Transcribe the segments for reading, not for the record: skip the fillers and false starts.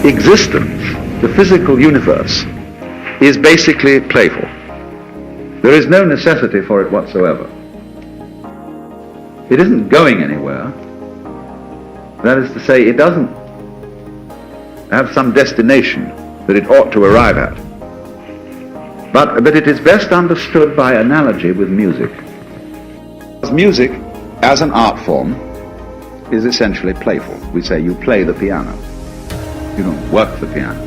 existence, the physical universe, is basically playful. There is no necessity for it whatsoever. It isn't going anywhere. That is to say, it doesn't have some destination that it ought to arrive at. But it is best understood by analogy with music. Music, as an art form, is essentially playful. We say you play the piano. You don't work the piano.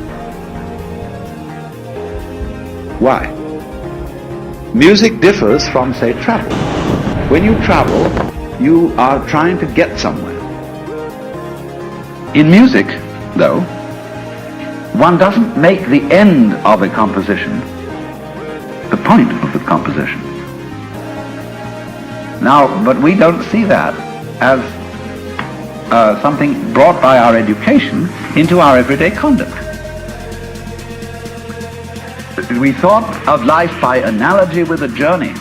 Why? Music differs from, say, travel. When you travel, you are trying to get somewhere. In music, though, one doesn't make the end of a composition the point of the composition. Now, but we don't see that as something brought by our education into our everyday conduct. We thought of life by analogy with a journey,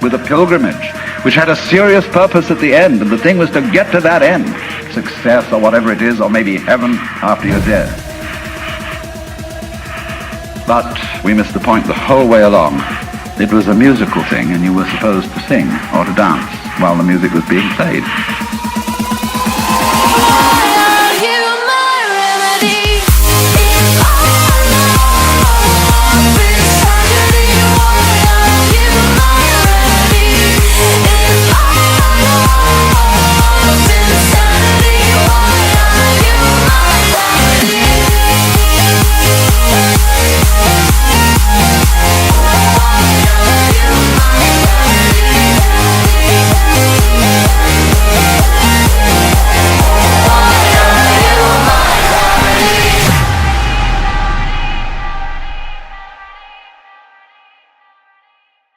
with a pilgrimage, which had a serious purpose at the end, and the thing was to get to that end, success or whatever it is, or maybe heaven after you're dead. But we missed the point the whole way along. It was a musical thing, and you were supposed to sing or to dance while the music was being played.